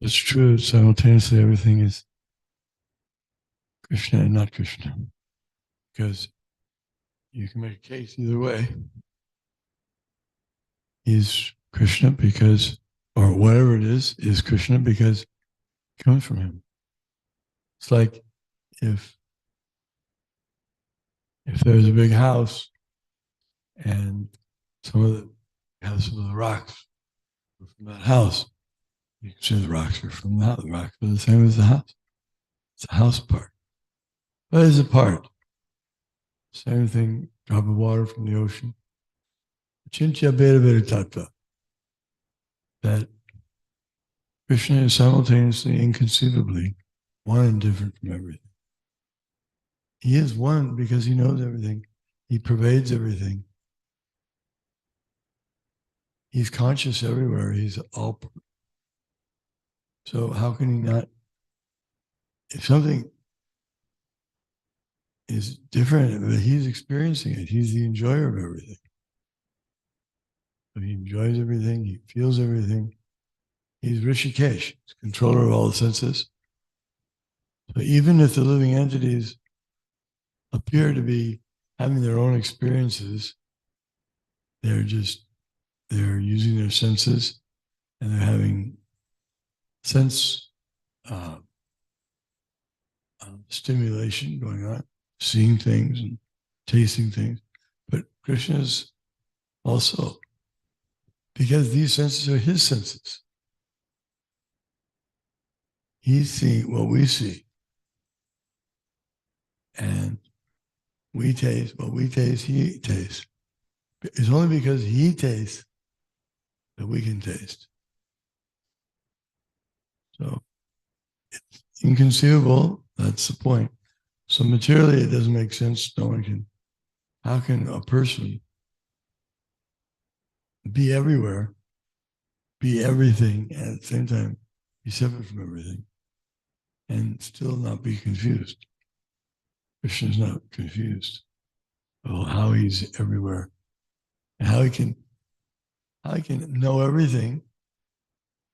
It's true. Simultaneously, everything is Krishna and not Krishna. Because you can make a case either way. He's Krishna because, or whatever it is Krishna because it comes from him. It's like if there's a big house and some of the rocks are from that house, you can say the rocks are from that. The rocks are the same as the house. It's a house part. But it's a part. Same thing, drop of water from the ocean. Chincha Beta Beta Tattva. That Krishna is simultaneously, inconceivably, one and different from everything. He is one because he knows everything. He pervades everything. He's conscious everywhere. He's all. So how can he not? If something is different, but he's experiencing it. He's the enjoyer of everything. So he enjoys everything. He feels everything. He's Rishikesh, he's controller of all the senses. So even if the living entities appear to be having their own experiences, they're using their senses and they're having sense uh, stimulation going on, seeing things and tasting things. But Krishna's also, because these senses are his senses. He's seeing what we see. And we taste what we taste, he tastes. It's only because he tastes that we can taste. So it's inconceivable. That's the point. So materially, it doesn't make sense. No one can. How can a person be everywhere, be everything, and at the same time be separate from everything, and still not be confused? Krishna's not confused about how he's everywhere and how he can know everything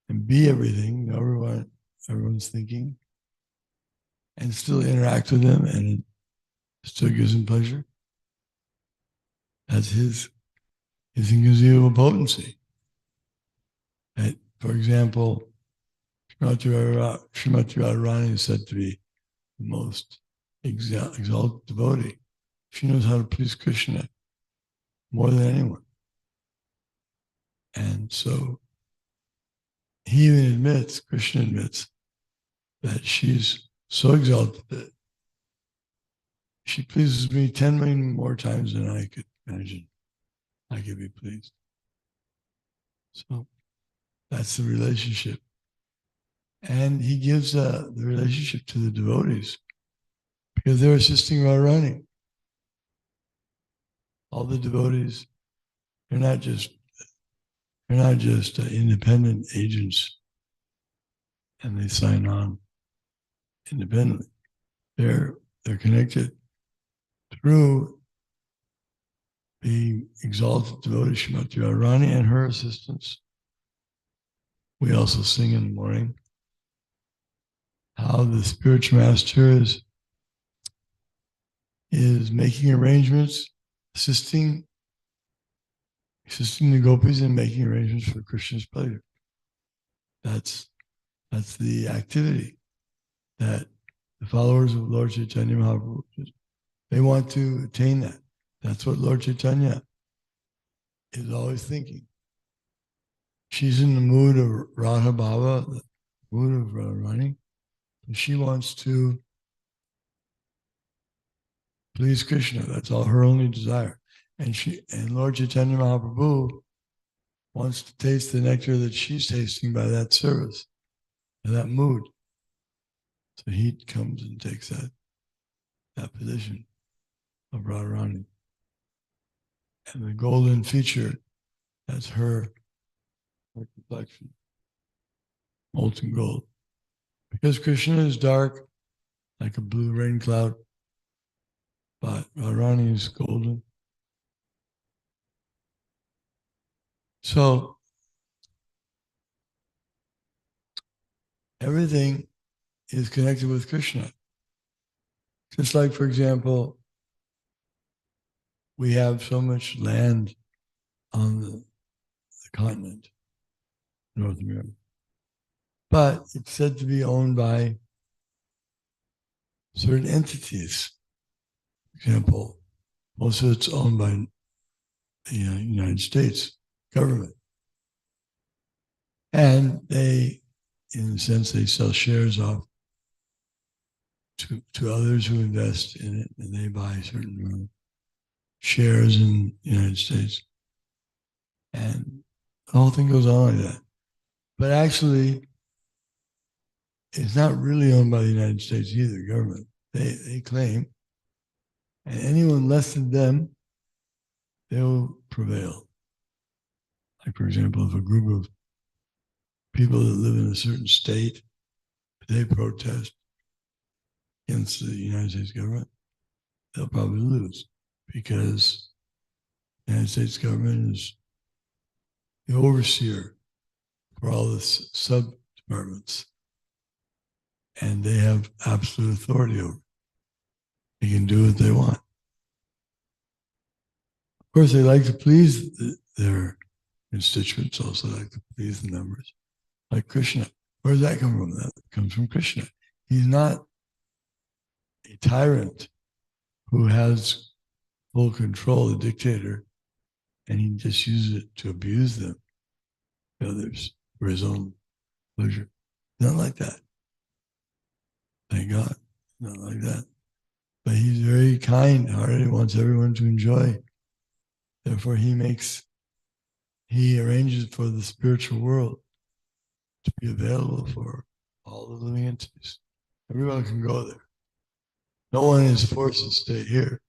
and be everything, know everyone's thinking, and still interact with them, and it still gives him pleasure. That's his inconceivable potency. And for example, Srimati Radharani is said to be the most exalted devotee. She knows how to please Krishna more than anyone. And so he even admits, Krishna admits, that she's so exalted that she pleases me 10 million more times than I could imagine I could be pleased. So that's the relationship. And he gives the relationship to the devotees because they're assisting Radharani. All the devotees, they're not just independent agents and they sign on independently. They're connected through the exalted devotee Srimati Radharani and her assistants. We also sing in the morning how the spiritual master is making arrangements, assisting the gopis in making arrangements for Krishna's pleasure. That's the activity that the followers of Lord Chaitanya Mahaprabhu, they want to attain that. That's what Lord Chaitanya is always thinking. She's in the mood of Radha Bhava, the mood of Radharani, and she wants to please Krishna. That's all her only desire. And Lord Chaitanya Mahaprabhu wants to taste the nectar that she's tasting by that service, by that mood. So he comes and takes that position of Radharani. And the golden feature, that's her complexion, molten gold. Because Krishna is dark, like a blue rain cloud, but Radharani is golden. So everything is connected with Krishna. Just like, for example, we have so much land on the continent, North America, but it's said to be owned by certain entities. For example, most of it's owned by the United States government. And they, in a sense, they sell shares off to others who invest in it, and they buy certain shares in the United States. And the whole thing goes on like that. But actually, it's not really owned by the United States either, government. They claim, and anyone less than them, they'll prevail. Like, for example, if a group of people that live in a certain state, they protest against the United States government, they'll probably lose because the United States government is the overseer for all the sub departments, and they have absolute authority over it. They can do what they want. Of course, they like to please their constituents, also like to please the members, like Krishna. Where does that come from? That comes from Krishna. He's not a tyrant who has full control, a dictator, and he just uses it to abuse them, others, for his own pleasure. Not like that. Thank God. Not like that. But he's very kind-hearted. He wants everyone to enjoy. Therefore, he arranges for the spiritual world to be available for all the living entities. Everyone can go there. No one is forced to stay here.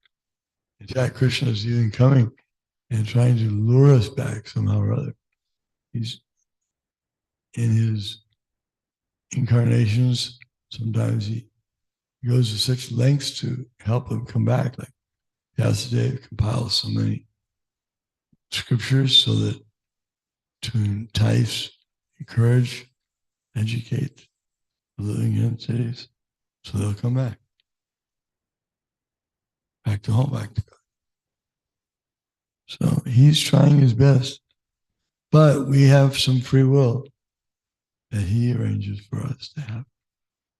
In fact, Krishna is even coming and trying to lure us back somehow or other. He's in his incarnations. Sometimes he goes to such lengths to help them come back. Like Vyasadeva compiles so many scriptures so that to entice, encourage, educate the living entities so they'll come back. Back to home, back to God. So he's trying his best. But we have some free will that he arranges for us to have.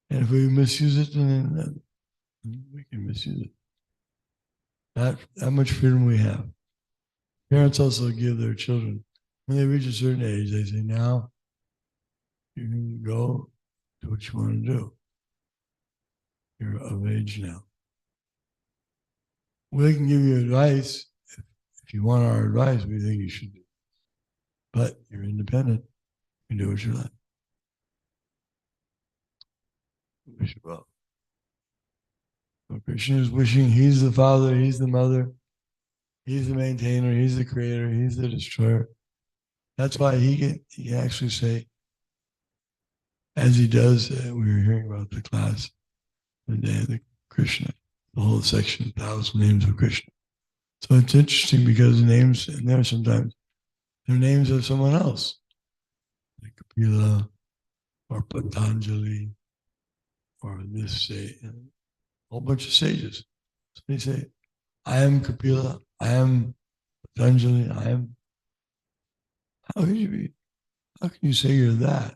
And if we misuse it, then we can misuse it. That much freedom we have. Parents also give their children, when they reach a certain age, they say, now you can go do what you want to do. You're of age now. We can give you advice. If you want our advice, we think you should do. But you're independent. You can do what you like. Wish well. So Krishna is wishing, he's the father, he's the mother, he's the maintainer, he's the creator, he's the destroyer. That's why he can actually say, as he does, we were hearing about the class the day of the Krishna, the whole section, 1,000 names of Krishna. So it's interesting because the names in there sometimes, they're names of someone else, like Kapila or Patanjali or this say, a whole bunch of sages. So they say, I am Kapila, I am Patanjali, I am. How can you say you're that?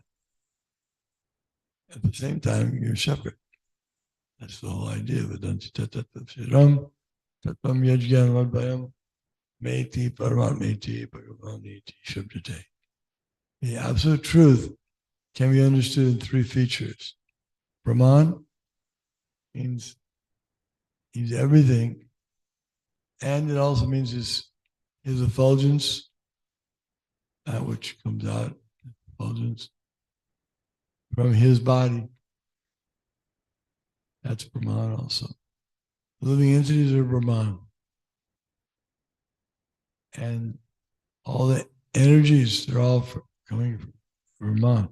At the same time, you're separate. That's the whole idea. Vedanti tatatam siram, tatam yajgan vadbayam, meti paramatmeti bhagavaniti shabdate. The absolute truth can be understood in three features. Brahman means he's everything, and it also means his effulgence, that which comes out, effulgence, from his body. That's Brahman also. The living entities are Brahman. And all the energies, they're all coming from Brahman.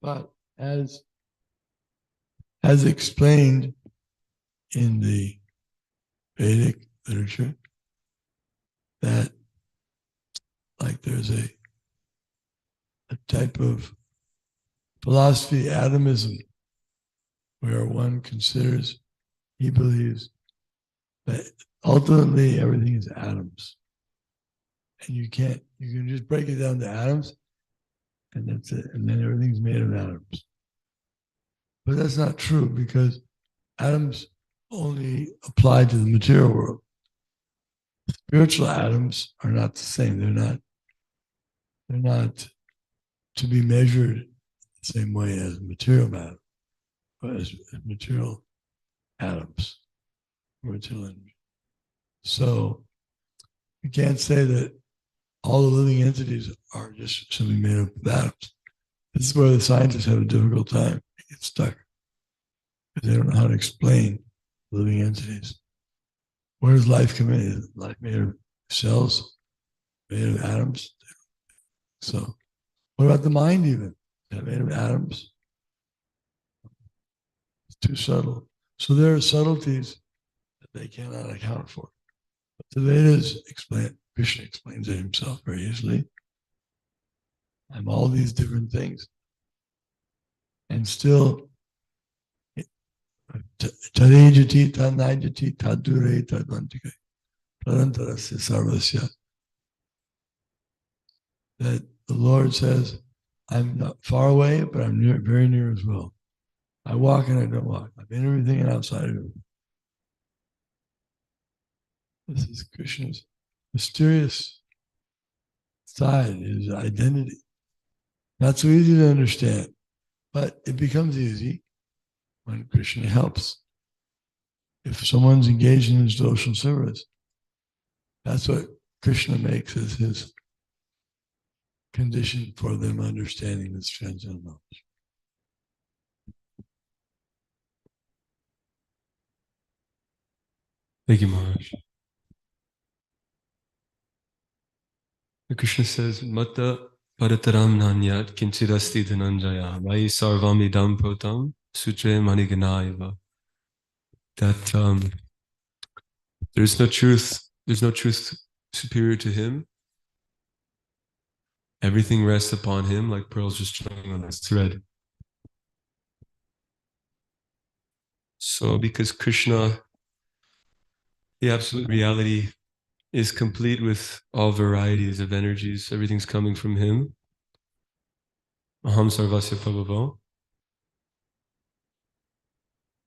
But as explained in the Vedic literature, that like there's a type of philosophy, atomism, where one considers, he believes that ultimately everything is atoms. And you can just break it down to atoms, and that's it. And then everything's made of atoms. But that's not true, because atoms only apply to the material world. Spiritual atoms are not the same. They're not to be measured the same way as material matter, but as material atoms, material energy. So you can't say that all the living entities are just simply made up of atoms. This is where the scientists have a difficult time. They get stuck because they don't know how to explain living entities. Where does life come in? Is life made of cells, made of atoms? So, what about the mind even? Is that made of atoms? It's too subtle. So there are subtleties that they cannot account for. But the Vedas explain, Krishna explains it himself very easily. I'm all these different things. And still, Tarejati, Tanajati, Tadure, Tadvantika, Tarantarasya Sarvasya. That the Lord says, I'm not far away, but I'm near, very near as well. I walk and I don't walk. I'm in everything and outside of everything. This is Krishna's mysterious side, his identity. Not so easy to understand, but it becomes easy when Krishna helps. If someone's engaged in his devotional service, that's what Krishna makes as his condition for them understanding this transcendental knowledge. Thank you, Maharaj. Krishna says, Mata parataram nanyat kinchirasti dhananjaya vai sarvam idam protam sutre maniganaiva. That there's no truth superior to him. Everything rests upon him like pearls just showing on this thread. So because Krishna, the absolute reality, is complete with all varieties of energies, everything's coming from him. Aham sarvasya prabhavo.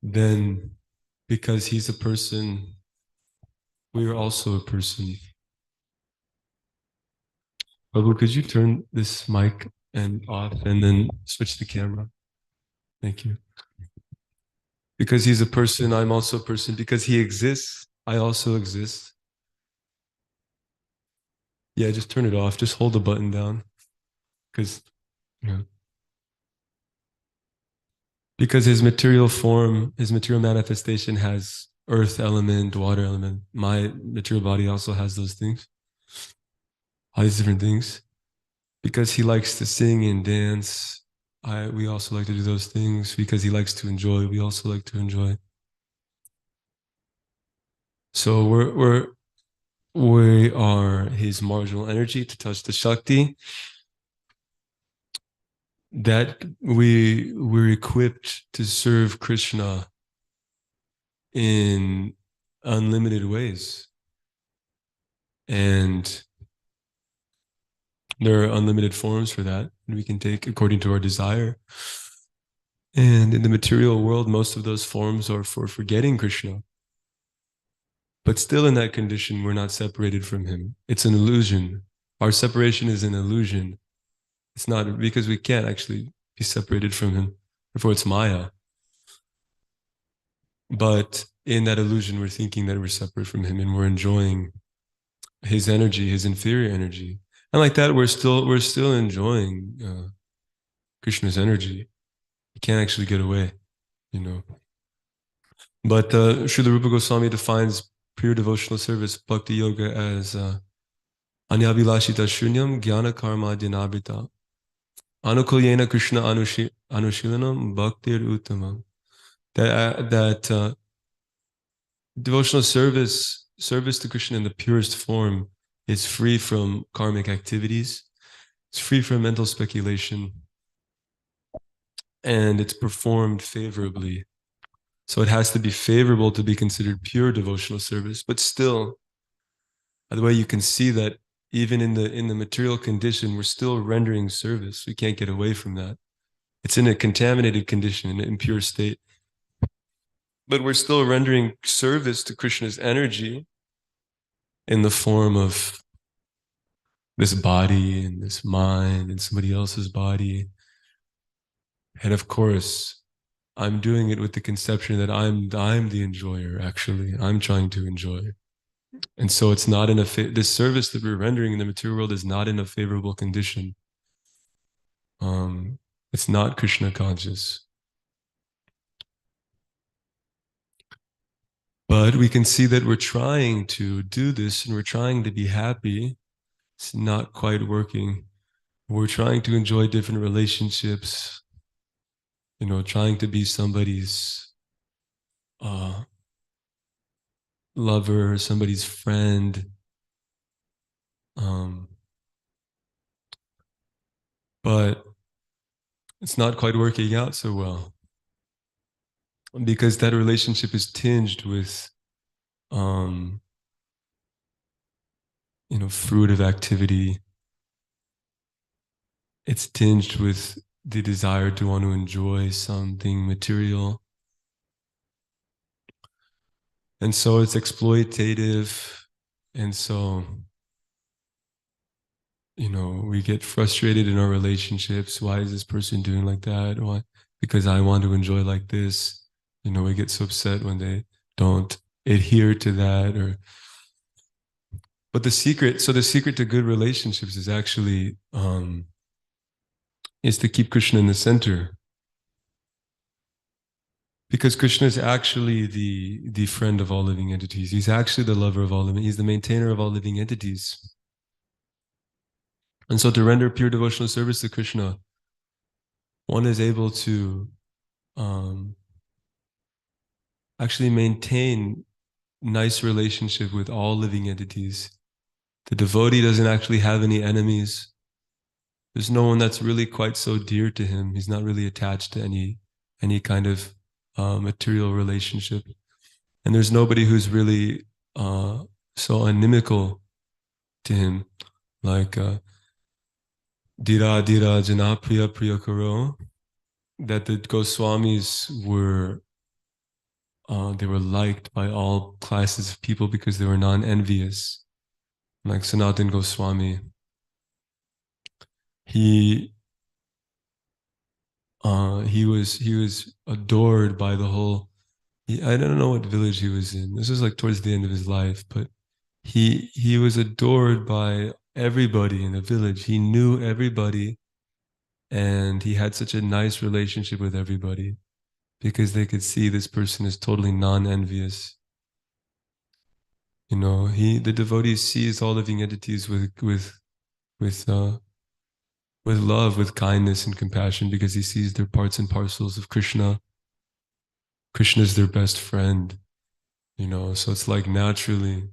Then because he's a person, we are also a person. Prabhu, could you turn this mic and off and then switch the camera? Thank you. Because he's a person, I'm also a person. Because he exists, I also exist. Yeah, just turn it off. Just hold the button down. Because, yeah. Because his material form, his material manifestation has earth element, water element. My material body also has those things. All these different things. Because he likes to sing and dance, we also like to do those things. Because he likes to enjoy, we also like to enjoy. So we are his marginal energy to touch the Shakti. That we're equipped to serve Krishna in unlimited ways. And there are unlimited forms for that, and we can take according to our desire. And in the material world, most of those forms are for forgetting Krishna. But still in that condition, we're not separated from him. It's an illusion. Our separation is an illusion. It's not, because we can't actually be separated from him. Therefore, it's Maya. But in that illusion, we're thinking that we're separate from him and we're enjoying his energy, his inferior energy. And like that, we're still enjoying Krishna's energy. You can't actually get away, you know. But Srila Rupa Goswami defines pure devotional service, bhakti yoga, as anyavilashita shunyam jnana karma dinabhita anukulyena Krishna anushilanam bhaktir uttamam. That devotional service to Krishna in the purest form is free from karmic activities. It's free from mental speculation. and it's performed favorably. So it has to be favorable to be considered pure devotional service. But still, by the way, you can see that even in the material condition, we're still rendering service. We can't get away from that. It's in a contaminated condition, in an impure state. But we're still rendering service to Krishna's energy in the form of this body and this mind and somebody else's body. And of course, I'm doing it with the conception that I'm the enjoyer, actually. I'm trying to enjoy. And so it's not in this service that we're rendering in the material world is not in a favorable condition. It's not Krishna conscious. But we can see that we're trying to do this and we're trying to be happy. It's not quite working. We're trying to enjoy different relationships, trying to be somebody's lover, somebody's friend. But it's not quite working out so well because that relationship is tinged with, fruit of activity. It's tinged with the desire to want to enjoy something material. And so it's exploitative. And so, we get frustrated in our relationships. Why is this person doing like that? Why? Because I want to enjoy like this. We get so upset when they don't adhere to that. But the secret to good relationships is actually is to keep Krishna in the center. Because Krishna is actually the friend of all living entities. He's actually the lover of all living. He's the maintainer of all living entities. And so to render pure devotional service to Krishna, one is able to actually maintain nice relationship with all living entities. The devotee doesn't actually have any enemies. There's no one that's really quite so dear to him. He's not really attached to any kind of material relationship. And there's nobody who's really so inimical to him, like Dira Dira Jana Priya Priya Karo, that the Goswamis were they were liked by all classes of people because they were non-envious. Like Sanatan Goswami, he was adored by the whole. I don't know what village he was in. This was like towards the end of his life, but he was adored by everybody in the village. He knew everybody, and he had such a nice relationship with everybody because they could see this person is totally non-envious. The devotee sees all living entities with love, with kindness and compassion because he sees they're parts and parcels of Krishna. Krishna is their best friend, so it's like naturally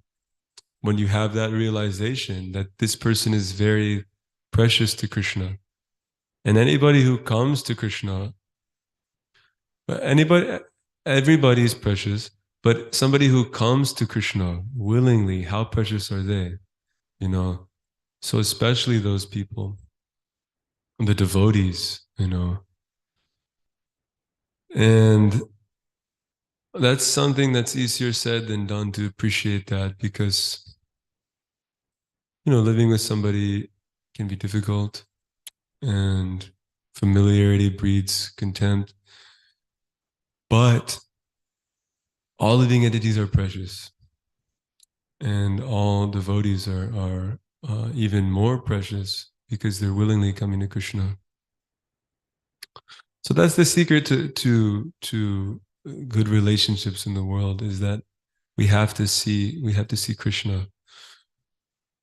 when you have that realization that this person is very precious to Krishna, and anybody who comes to Krishna, everybody is precious, but somebody who comes to Krishna willingly, how precious are they? So especially those people, the devotees, and that's something that's easier said than done to appreciate that because, living with somebody can be difficult and familiarity breeds contempt. But all living entities are precious and all devotees are even more precious because they're willingly coming to Krishna. So that's the secret to good relationships in the world is that we have to see Krishna,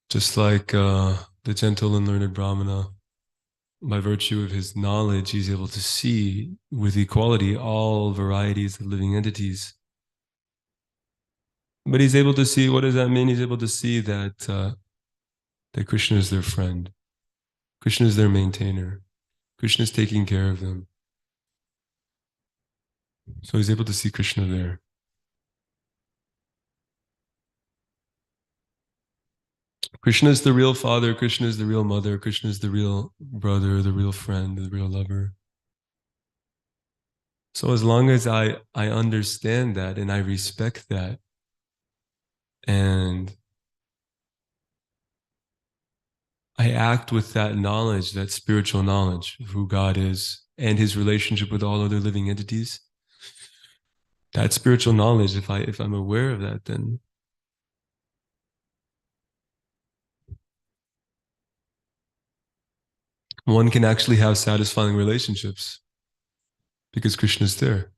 just like the gentle and learned Brahmana. By virtue of his knowledge, he's able to see with equality all varieties of living entities. But he's able to see, what does that mean? He's able to see that Krishna is their friend. Krishna is their maintainer. Krishna is taking care of them. So he's able to see Krishna there. Krishna is the real father, Krishna is the real mother, Krishna is the real brother, the real friend, the real lover. So as long as I understand that and I respect that, and I act with that knowledge, that spiritual knowledge of who God is and his relationship with all other living entities, that spiritual knowledge, if I'm aware of that, then one can actually have satisfying relationships because Krishna is there.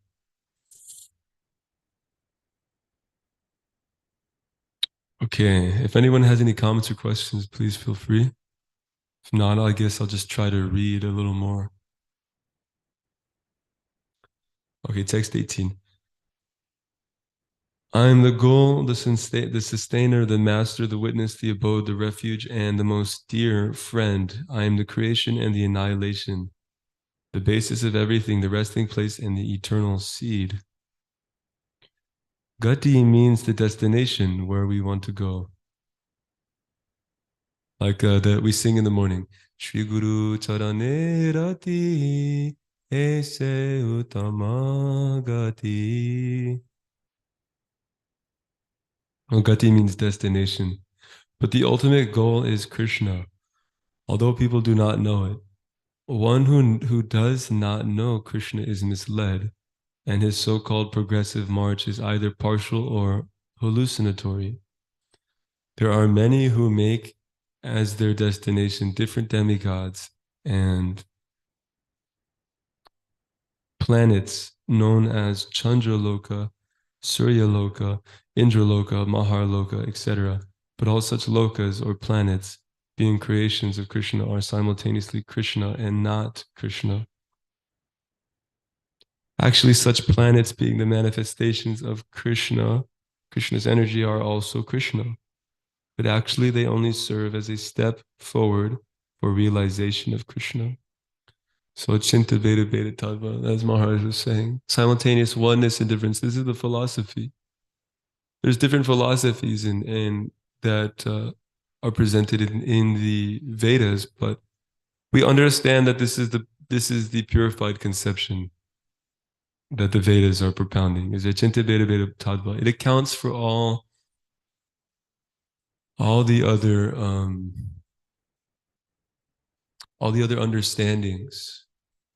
Okay, if anyone has any comments or questions, please feel free. If not, I guess I'll just try to read a little more. Okay, text 18. I am the goal, the sustainer, the master, the witness, the abode, the refuge, and the most dear friend. I am the creation and the annihilation, the basis of everything, the resting place, and the eternal seed. Gati means the destination where we want to go. Like that we sing in the morning. Shri Guru Charane Rati Ese Utama Gati. Well, Gati means destination. But the ultimate goal is Krishna, although people do not know it. One who does not know Krishna is misled, and his so-called progressive march is either partial or hallucinatory. There are many who make as their destination different demigods and planets known as Chandraloka, Suryaloka, Indraloka, Maharloka, etc. But all such lokas or planets, being creations of Krishna, are simultaneously Krishna and not Krishna. Actually, such planets being the manifestations of Krishna, Krishna's energy, are also Krishna. But actually, they only serve as a step forward for realization of Krishna. So Chinta Veda Veda Tattva, as Maharaj was saying, simultaneous oneness and difference. This is the philosophy. There's different philosophies in that are presented in the Vedas, but we understand that this is the purified conception that the Vedas are propounding. Is Chinta Veda Veda Tattva. It accounts for all the other understandings.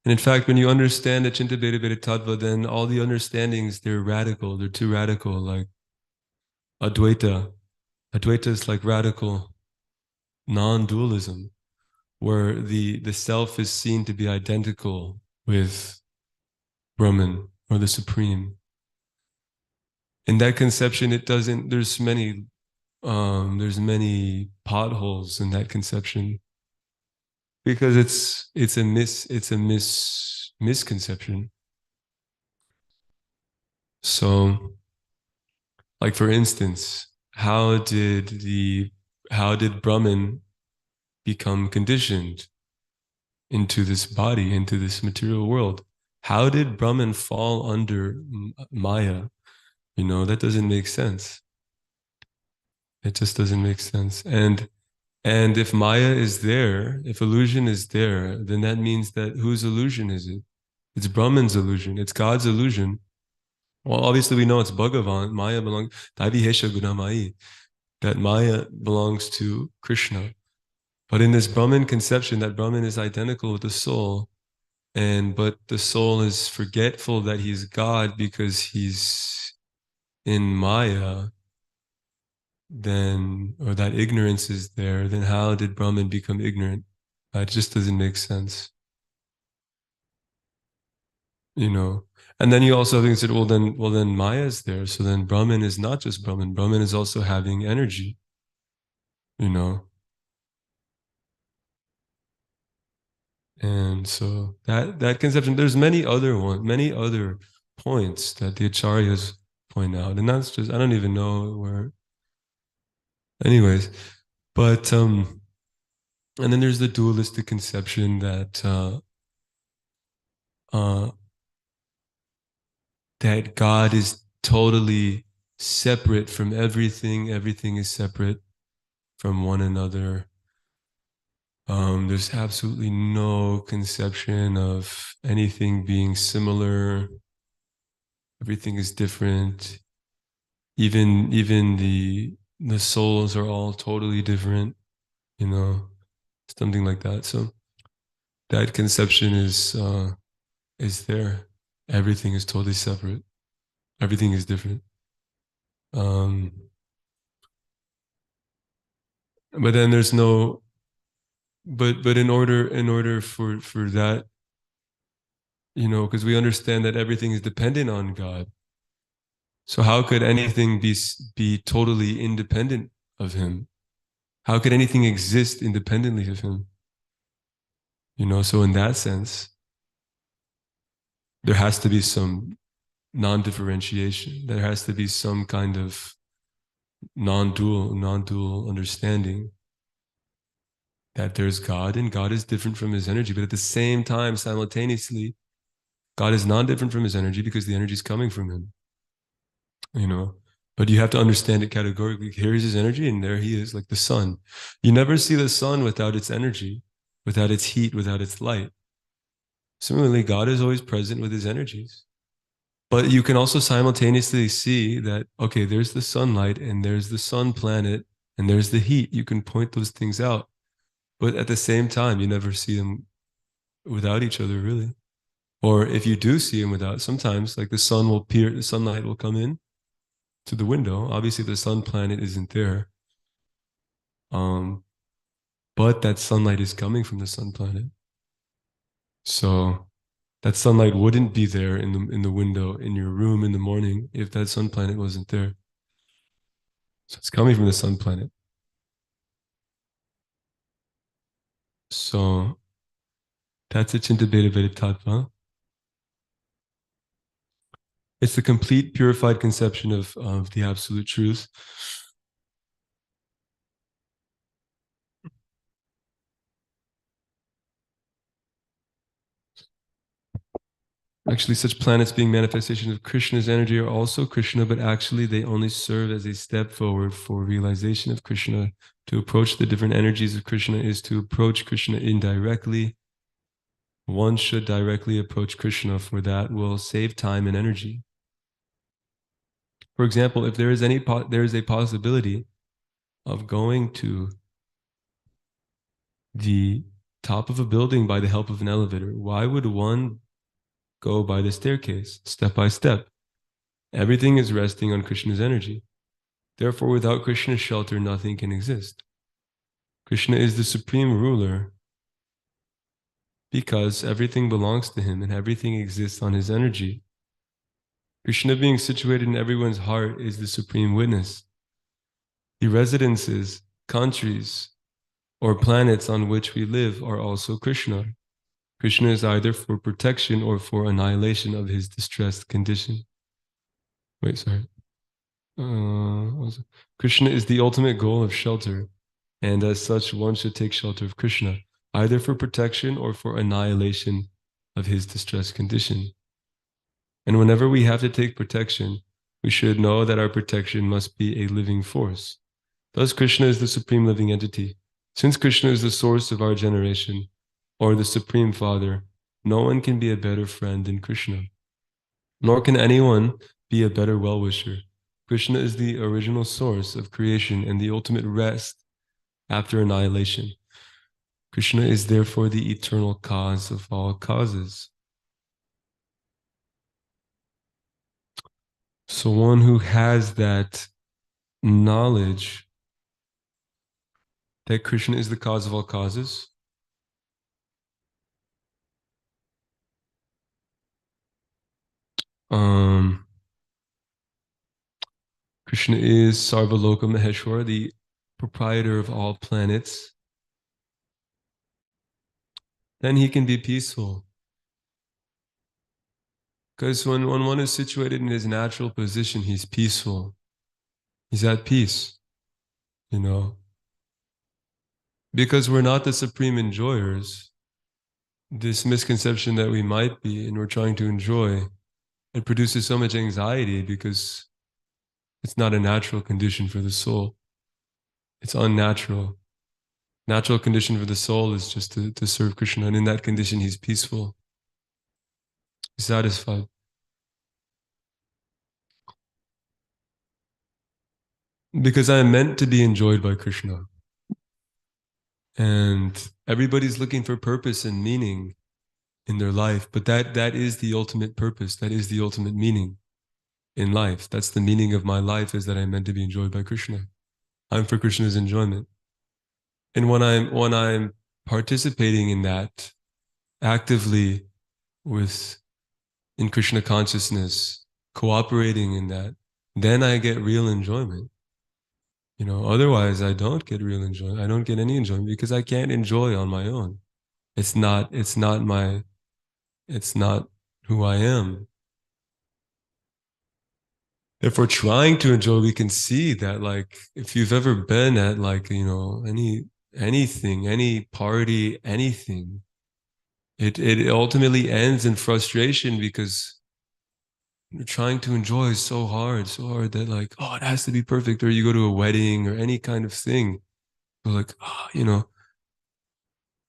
And in fact, when you understand the Chinta Veda Veda Tattva, then all the understandings, they're radical. They're too radical, like Advaita. Advaita is like radical non-dualism, where the self is seen to be identical with Brahman or the Supreme. In that conception, it doesn't, there's many potholes in that conception because it's a misconception. So, like for instance, how did Brahman become conditioned into this body, into this material world? How did Brahman fall under Maya? You know, that doesn't make sense. It just doesn't make sense. And if Maya is there, if illusion is there, then that means that whose illusion is it? It's Brahman's illusion. It's God's illusion. Well, obviously we know it's Bhagavan. Maya belongs, Daivi Hesha Gunamai, that Maya belongs to Krishna. But in this Brahman conception, that Brahman is identical with the soul, but the soul is forgetful that he's God because he's in Maya, then, or that ignorance is there, then how did Brahman become ignorant? It just doesn't make sense, you know. And then you also have to consider, well then Maya is there, so then Brahman is not just Brahman. Brahman is also having energy, you know. And so that conception, there's many other points that the acharyas point out, and that's just I don't even know where. Anyways, but and then there's the dualistic conception that uh, that God is totally separate from everything. Everything is separate from one another. There's absolutely no conception of anything being similar. Everything is different. Even the souls are all totally different, you know, something like that. So that conception is there. Everything is totally separate. Everything is different. Um, but then there's no but in order for that, because we understand that everything is dependent on God. So how could anything be totally independent of him? How could anything exist independently of him? So in that sense, there has to be some non-differentiation. There has to be some kind of non-dual understanding that there's God and God is different from his energy. But at the same time, simultaneously, God is non-different from his energy because the energy is coming from him, you know. But you have to understand it categorically. Here is his energy, and there he is, like the sun. You never see the sun without its energy, without its heat, without its light. Similarly, God is always present with his energies. But you can also simultaneously see that, okay, there's the sunlight, and there's the sun planet, and there's the heat. You can point those things out. But at the same time, you never see them without each other, really. Or if you do see them without, sometimes like the sun will appear, the sunlight will come in to the window. Obviously, the sun planet isn't there. Um, but that sunlight is coming from the sun planet. So that sunlight wouldn't be there in the window in your room in the morning if that sun planet wasn't there. So it's coming from the sun planet. So that's a Chintabheda Tattva. It's the complete purified conception of the absolute truth. Actually, such planets being manifestations of Krishna's energy are also Krishna, but actually they only serve as a step forward for realization of Krishna. To approach the different energies of Krishna is to approach Krishna indirectly. One should directly approach Krishna, for that will save time and energy. For example, if there is there is a possibility of going to the top of a building by the help of an elevator, why would one go by the staircase, step by step? Everything is resting on Krishna's energy. Therefore, without Krishna's shelter, nothing can exist. Krishna is the supreme ruler because everything belongs to him and everything exists on his energy. Krishna, being situated in everyone's heart, is the supreme witness. The residences, countries, or planets on which we live are also Krishna. Krishna is either for protection or for annihilation of his distressed condition. Wait, sorry. Krishna is the ultimate goal of shelter, and as such, one should take shelter of Krishna, either for protection or for annihilation of his distressed condition. And whenever we have to take protection, we should know that our protection must be a living force. Thus, Krishna is the supreme living entity. Since Krishna is the source of our generation, or the supreme father, no one can be a better friend than Krishna, nor can anyone be a better well-wisher. Krishna is the original source of creation and the ultimate rest after annihilation. Krishna is therefore the eternal cause of all causes. So one who has that knowledge that Krishna is the cause of all causes, Krishna is Sarvaloka Maheshwara, the proprietor of all planets, then he can be peaceful. Because when one is situated in his natural position, he's peaceful. He's at peace, you know. Because we're not the supreme enjoyers, this misconception that we might be and we're trying to enjoy It produces so much anxiety because it's not a natural condition for the soul. It's unnatural. Natural condition for the soul is just to serve Krishna. And in that condition, he's peaceful, he's satisfied. Because I am meant to be enjoyed by Krishna. And everybody's looking for purpose and meaning in their life, but that is the ultimate purpose. That is the ultimate meaning in life. That's the meaning of my life, is that I'm meant to be enjoyed by Krishna. I'm for Krishna's enjoyment. And when I'm participating in that actively with in Krishna consciousness, cooperating in that, then I get real enjoyment. Otherwise I don't get real enjoyment. I don't get any enjoyment because I can't enjoy on my own. It's not who I am. If we're trying to enjoy, we can see that, like, if you've ever been at, like, anything, any party, anything, it ultimately ends in frustration because you're trying to enjoy so hard that, like, oh, it has to be perfect. Or you go to a wedding or any kind of thing, you're like, oh,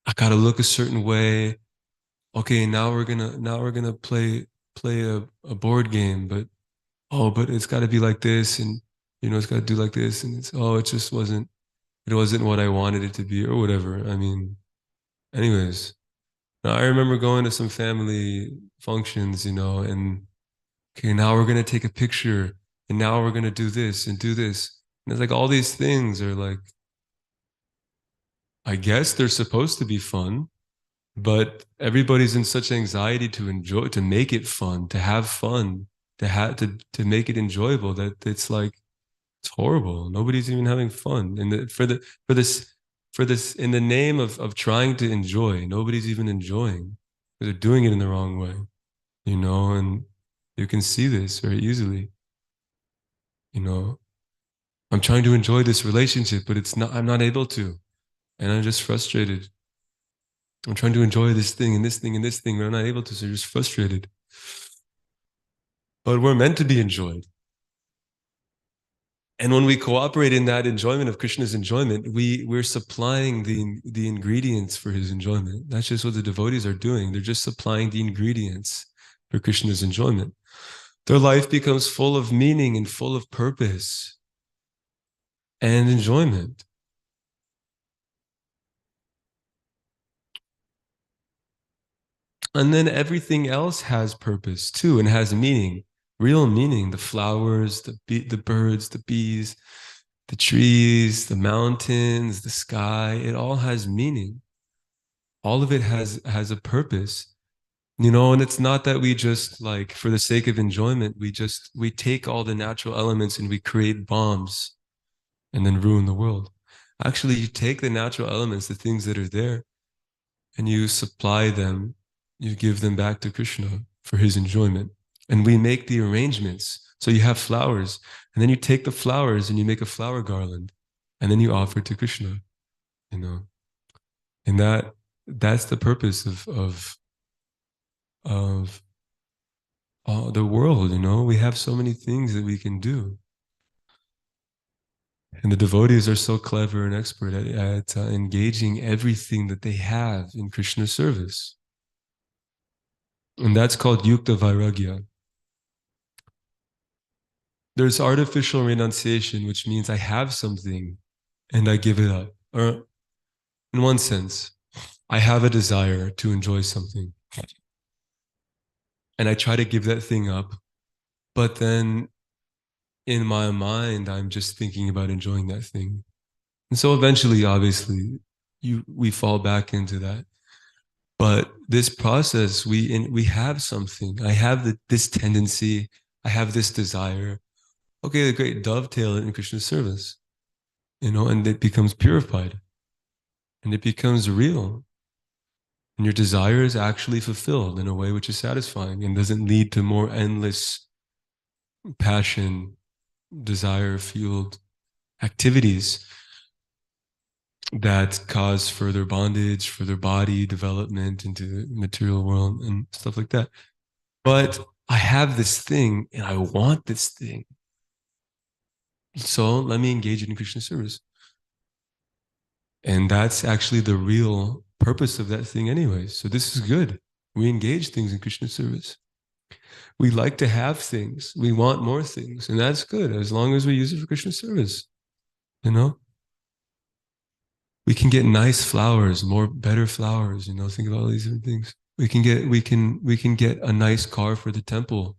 I gotta look a certain way. Okay, now we're gonna play a board game, but it's got to be like this, and it's got to do like this, and it wasn't what I wanted it to be, or whatever. I mean, anyways, now I remember going to some family functions, and okay, now we're gonna take a picture, and now we're gonna do this and do this, and it's like all these things are like, I guess they're supposed to be fun, but everybody's in such anxiety to enjoy, to make it fun, to have fun, to make it enjoyable, that it's like, it's horrible. Nobody's even having fun. And for this in the name of trying to enjoy, nobody's even enjoying. They're doing it in the wrong way, and you can see this very easily. You know, I'm trying to enjoy this relationship, but I'm not able to. And I'm just frustrated. I'm trying to enjoy this thing and this thing and this thing, but I'm not able to, so you're just frustrated. But we're meant to be enjoyed. And when we cooperate in that enjoyment of Krishna's enjoyment, we're supplying the ingredients for his enjoyment. That's just what the devotees are doing. They're just supplying the ingredients for Krishna's enjoyment. Their life becomes full of meaning and full of purpose and enjoyment. And then everything else has purpose too, and has meaning, real meaning. The flowers, the birds, the bees, the trees, the mountains, the sky, it all has meaning. All of it has a purpose. And it's not that we just, like, for the sake of enjoyment, we take all the natural elements and we create bombs and then ruin the world. Actually, you take the natural elements, the things that are there, and you supply them, you give them back to Krishna for his enjoyment. And we make the arrangements. So you have flowers, and then you take the flowers and you make a flower garland, and then you offer it to Krishna, you know. And that's the purpose of the world. We have so many things that we can do. And the devotees are so clever and expert at engaging everything that they have in Krishna's service. And that's called yukta vairagya. There's artificial renunciation, which means I have something and I give it up. Or in one sense, I have a desire to enjoy something and I try to give that thing up. But then in my mind, I'm just thinking about enjoying that thing. And so eventually, obviously, we fall back into that. But this process, we have something. I have this tendency. I have this desire. Okay, great, dovetail it in Krishna's service, and it becomes purified, and it becomes real. And your desire is actually fulfilled in a way which is satisfying and doesn't lead to more endless passion, desire-fueled activities that cause further bondage, further body development into the material world and stuff like that. But I have this thing and I want this thing. So let me engage in Krishna service. And that's actually the real purpose of that thing anyway. So this is good. We engage things in Krishna service. We like to have things. We want more things. And that's good as long as we use it for Krishna service. You know? We can get nice flowers, more better flowers, think about all these different things. We can get a nice car for the temple,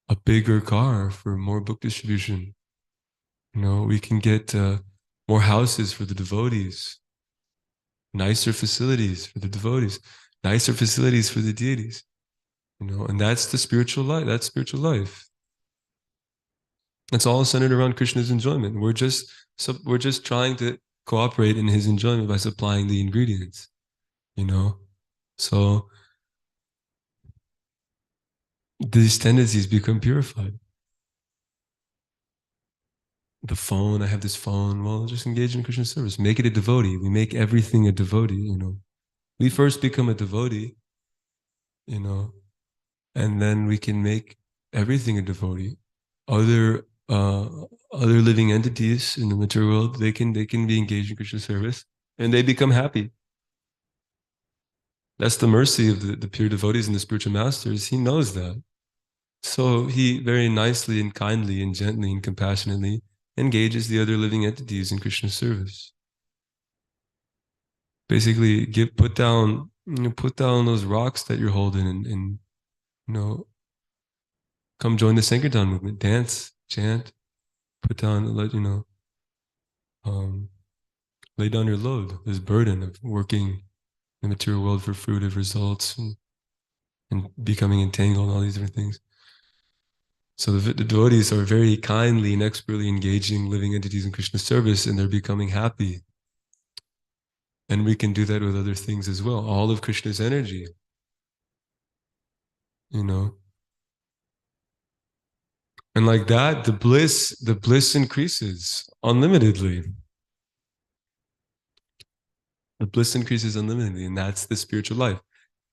a bigger car for more book distribution. We can get more houses for the devotees, nicer facilities for the devotees, nicer facilities for the deities. And that's the spiritual life. That's spiritual life. It's all centered around Krishna's enjoyment. We're just trying to cooperate in his enjoyment by supplying the ingredients. So these tendencies become purified. The phone, I have this phone. Well, just engage in Krishna service. Make it a devotee. We make everything a devotee. We first become a devotee, you know, and then we can make everything a devotee. Other uh, other living entities in the material world, they can be engaged in Krishna service, and they become happy. That's the mercy of the pure devotees and the spiritual masters. He knows that. So he very nicely and kindly and gently and compassionately engages the other living entities in Krishna's service. Basically, put down those rocks that you're holding, and you know, come join the Sankirtan movement. Dance, chant, put down, um, lay down your load, this burden of working in the material world for fruitive results, and becoming entangled and all these different things. So the devotees are very kindly and expertly engaging living entities in Krishna's service, and they're becoming happy. And we can do that with other things as well. All of Krishna's energy, you know. And like that, the bliss increases unlimitedly. The bliss increases unlimitedly, and that's the spiritual life.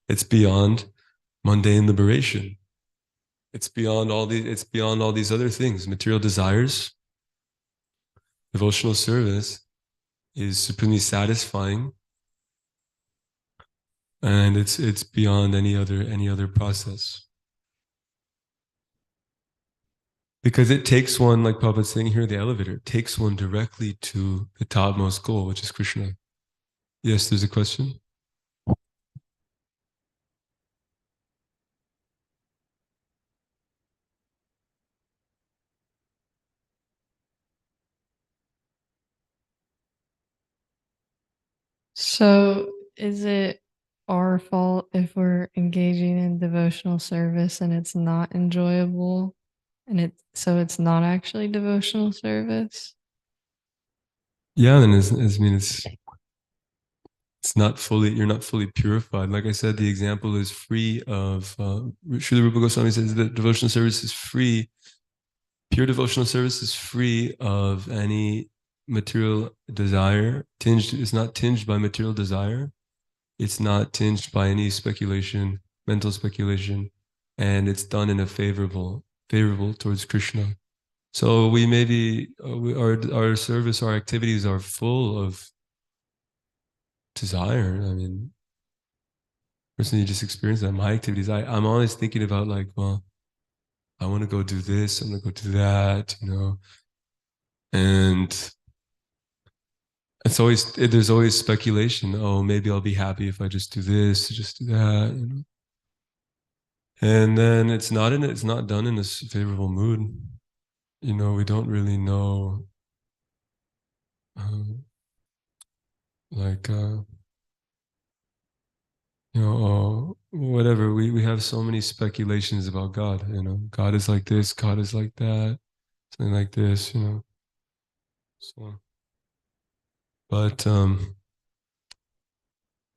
It's beyond mundane liberation. It's beyond all these other things. Material desires, devotional service is supremely satisfying, and it's beyond any other process. Because it takes one, like Prabhupada's saying here, the elevator, it takes one directly to the topmost goal, which is Krishna. Yes, there's a question. So, is it our fault if we're engaging in devotional service and it's not enjoyable and it's not actually devotional service? Yeah, and I mean, it's not fully, you're not fully purified. Like I said, the example is free of, Srila Rupa Goswami says that devotional service is free. Pure devotional service is free of any material desire. It's not tinged by material desire. It's not tinged by any speculation, mental speculation, and it's done in a favorable towards Krishna. So we maybe our service, our activities are full of desire. I mean, personally, you just experience that. My activities, I'm always thinking about, like, well, I want to go do this, I'm gonna go do that, and there's always speculation. Oh, maybe I'll be happy if I just do this, just do that. And then it's not done in a favorable mood. We don't really know, um, like, whatever. We have so many speculations about God. God is like this, God is like that, something like this. So, but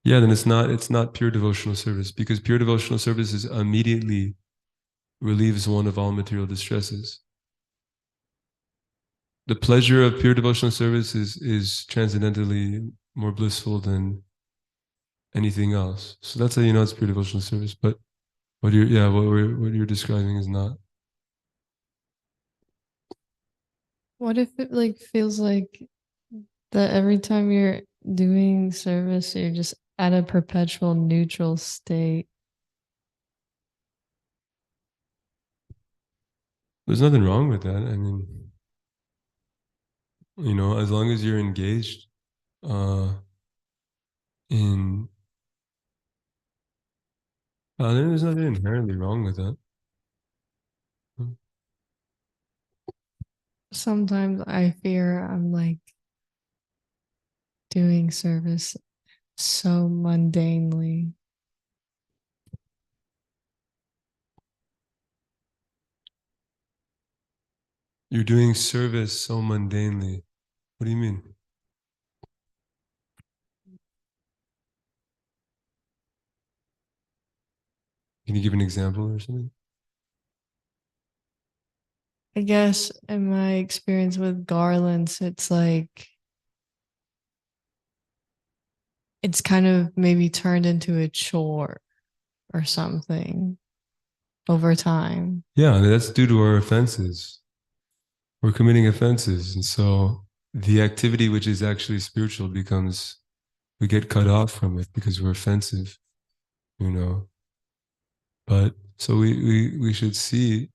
yeah, then it's not pure devotional service, because pure devotional service is immediately relieves one of all material distresses. The pleasure of pure devotional service is transcendently more blissful than anything else. So that's how you know it's pure devotional service. But What you're describing is not. What if it like feels like that every time you're doing service, you're just at a perpetual neutral state? There's nothing wrong with that. I mean, as long as you're engaged uh, in, there's nothing inherently wrong with that. Sometimes I fear I'm like doing service so mundanely. You're doing service so mundanely. What do you mean? Can you give an example or something? I guess in my experience with garlands, it's like it's kind of maybe turned into a chore or something over time. Yeah, I mean, that's due to our offenses. We're committing offenses. And so the activity which is actually spiritual becomes, we get cut off from it because we're offensive, you know. But so we should see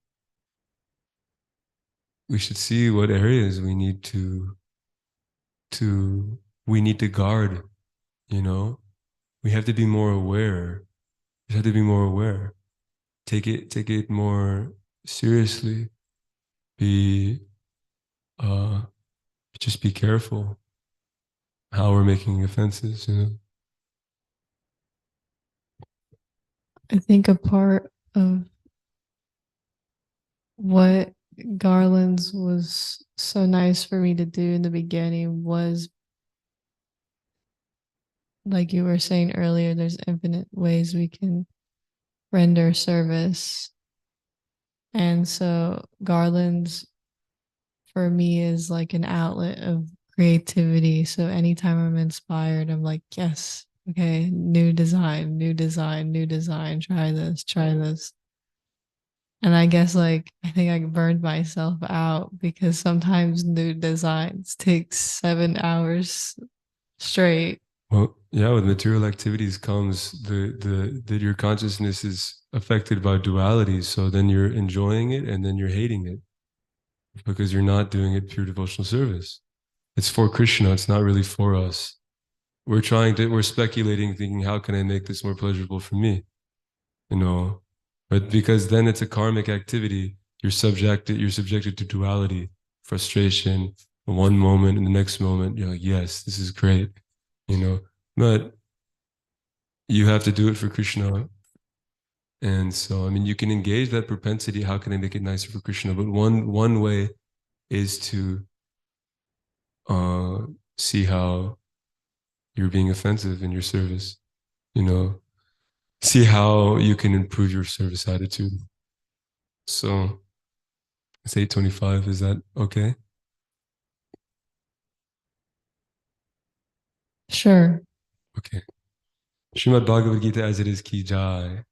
what areas to we need to guard, you know. We have to be more aware. We have to be more aware. Take it more seriously. Be uh just be careful how we're making offenses, you know. I think a part of what garlands was so nice for me to do in the beginning was like you were saying earlier, there's infinite ways we can render service. And so garlands for me is like an outlet of creativity. So anytime I'm inspired, I'm like, yes, okay, new design, new design, new design, try this, try this. And I guess like I think I burned myself out because sometimes new designs take 7 hours straight. Well, yeah, with material activities comes the that your consciousness is affected by dualities. So then you're enjoying it and then you're hating it because you're not doing it pure devotional service. It's for Krishna, it's not really for us. We're speculating, thinking, how can I make this more pleasurable for me? You know, but because then it's a karmic activity, you're subjected to duality, frustration. One moment and the next moment, you're like, yes, this is great, you know. But you have to do it for Krishna. And so, I mean, you can engage that propensity. How can I make it nicer for Krishna? But one way is to uh, see how you're being offensive in your service. You know, see how you can improve your service attitude. So it's 8:25. Is that okay? Sure. Okay. Srimad Bhagavad Gita as it is ki jai.